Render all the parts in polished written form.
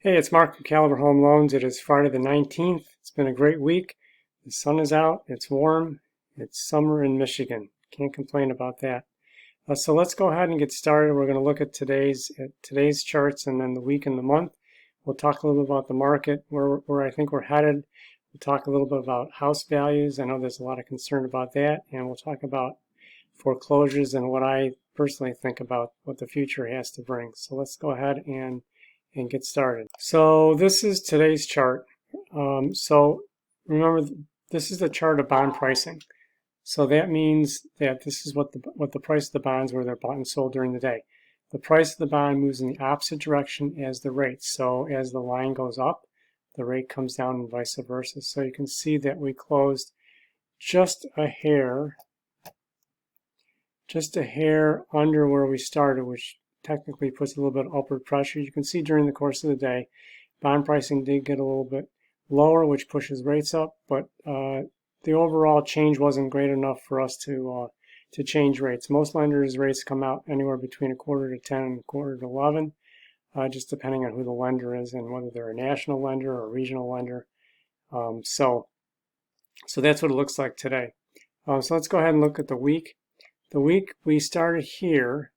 Hey, it's Mark from Caliber Home Loans. It is Friday the 19th. It's been a great week. The sun is out. It's warm. It's summer in Michigan. Can't complain about that. So let's go ahead and get started. We're going to look at today's charts and then the week and the month. We'll talk a little bit about the market, where I think we're headed. We'll talk a little bit about house values. I know there's a lot of concern about that. And we'll talk about foreclosures and what I personally think about what the future has to bring. So let's go ahead and get started. So this is today's chart. So remember, this is the chart of bond pricing. So that means that this is what the price of the bonds were they're bought and sold during the day. The price of the bond moves in the opposite direction as the rate. So as the line goes up, the rate comes down and vice versa. So you can see that we closed just a hair under where we started, which technically puts a little bit of upward pressure. You can see during the course of the day, bond pricing did get a little bit lower, which pushes rates up, but the overall change wasn't great enough for us to change rates. Most lenders' rates come out anywhere between a quarter to 10 and a quarter to 11, just depending on who the lender is and whether they're a national lender or a regional lender. So that's what it looks like today. So let's go ahead and look at the week. The week we started here,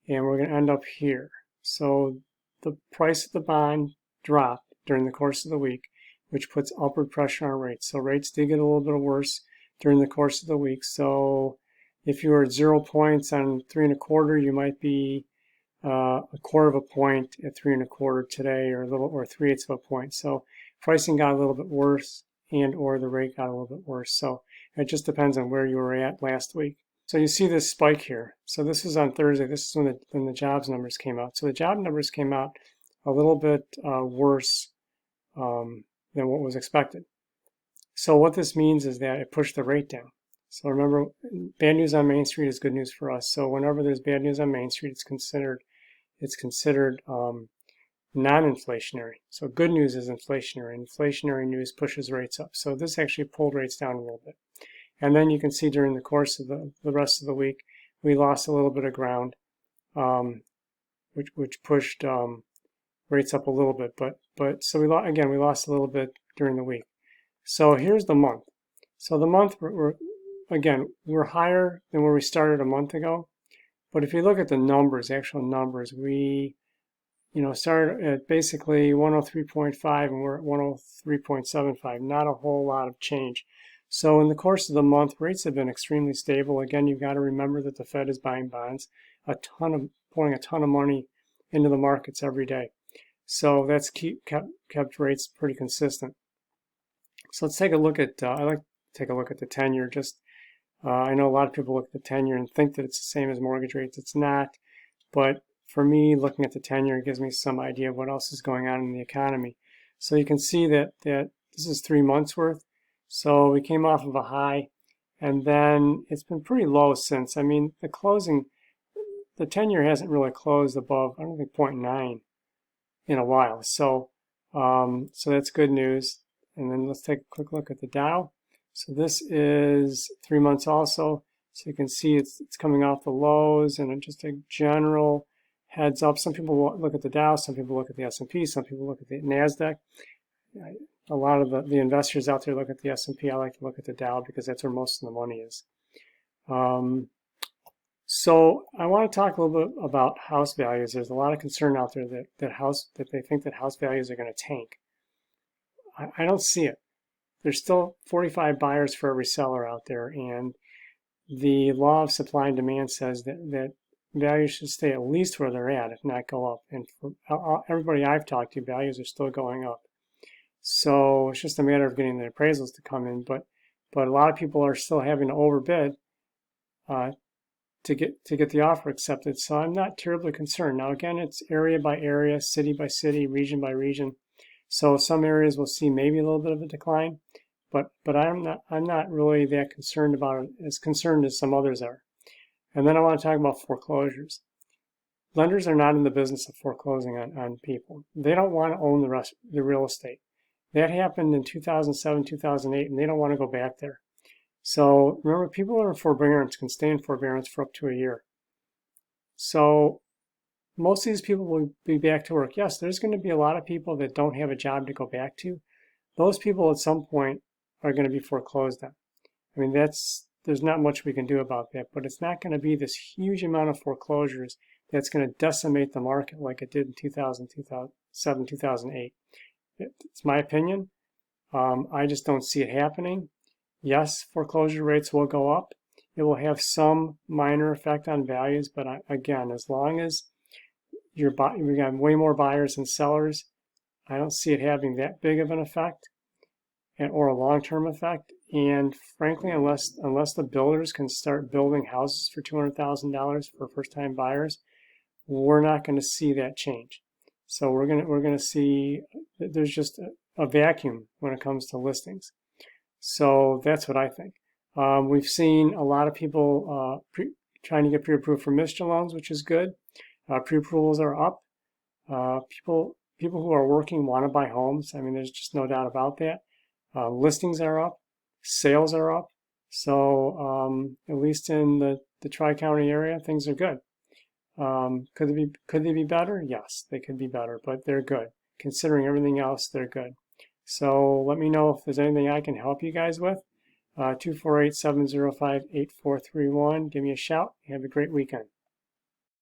and we're going to end up here. So the price of the bond dropped during the course of the week, which puts upward pressure on rates. So rates did get a little bit worse during the course of the week. So if you were at 0 points on 3 1/4, you might be a quarter of a point at 3 1/4 today, or 3/8 of a point. So pricing got a little bit worse, and or the rate got a little bit worse. So it just depends on where you were at last week. So you see this spike here. So this is on Thursday. This is when the jobs numbers came out. So the job numbers came out a little bit worse than what was expected. So what this means is that it pushed the rate down. So remember, bad news on Main Street is good news for us. So whenever there's bad news on Main Street, it's considered non-inflationary. So good news is inflationary. Inflationary news pushes rates up. So this actually pulled rates down a little bit. And then you can see during the course of the rest of the week, we lost a little bit of ground, which pushed rates up a little bit. But so we lost a little bit during the week. So here's the month. So the month, we're higher than where we started a month ago. But if you look at the numbers, actual numbers, we started at basically 103.5 and we're at 103.75. Not a whole lot of change. So in the course of the month, rates have been extremely stable. Again, you've got to remember that the Fed is buying bonds, pouring a ton of money into the markets every day. So that's kept rates pretty consistent. So let's take a look at, I like to take a look at the 10-year. I know a lot of people look at the 10-year and think that it's the same as mortgage rates. It's not. But for me, looking at the 10-year gives me some idea of what else is going on in the economy. So you can see that this is 3 months worth. So we came off of a high, and then it's been pretty low since. I mean, the 10-year hasn't really closed above, I don't think, 0.9 in a while. So that's good news. And then let's take a quick look at the Dow. So this is 3 months also. So you can see it's coming off the lows, and just a general heads up. Some people look at the Dow, some people look at the S&P, some people look at the NASDAQ. A lot of the investors out there look at the S&P. I like to look at the Dow because that's where most of the money is. So I want to talk a little bit about house values. There's a lot of concern out there that they think that house values are going to tank. I don't see it. There's still 45 buyers for every seller out there, and the law of supply and demand says that values should stay at least where they're at, if not go up. And for everybody I've talked to, values are still going up. So it's just a matter of getting the appraisals to come in, but a lot of people are still having to overbid to get the offer accepted. So I'm not terribly concerned. Now again, it's area by area, city by city, region by region. So some areas will see maybe a little bit of a decline, but I'm not really that concerned about it, as concerned as some others are. And then I want to talk about foreclosures. Lenders are not in the business of foreclosing on people. They don't want to own the real estate. That happened in 2007, 2008, and they don't want to go back there. So remember, people who are in forbearance can stay in forbearance for up to a year. So most of these people will be back to work. Yes, there's going to be a lot of people that don't have a job to go back to. Those people at some point are going to be foreclosed on. I mean, there's not much we can do about that, but it's not going to be this huge amount of foreclosures that's going to decimate the market like it did in 2007, 2008. It's my opinion. I just don't see it happening. Yes, foreclosure rates will go up. It will have some minor effect on values, but again, as long as we got way more buyers than sellers, I don't see it having that big of an effect or a long-term effect. And frankly, unless the builders can start building houses for $200,000 for first-time buyers, we're not going to see that change. So we're going to see that there's just a vacuum when it comes to listings. So that's what I think. We've seen a lot of people trying to get pre-approved for Mr. loans, which is good. Pre-approvals are up. People who are working want to buy homes. I mean, there's just no doubt about that. Listings are up. Sales are up. So at least in the Tri-County area, things are good. Could they be better? Yes, they could be better, but they're good. Considering everything else, they're good. So let me know if there's anything I can help you guys with. 248-705-8431. Give me a shout. Have a great weekend.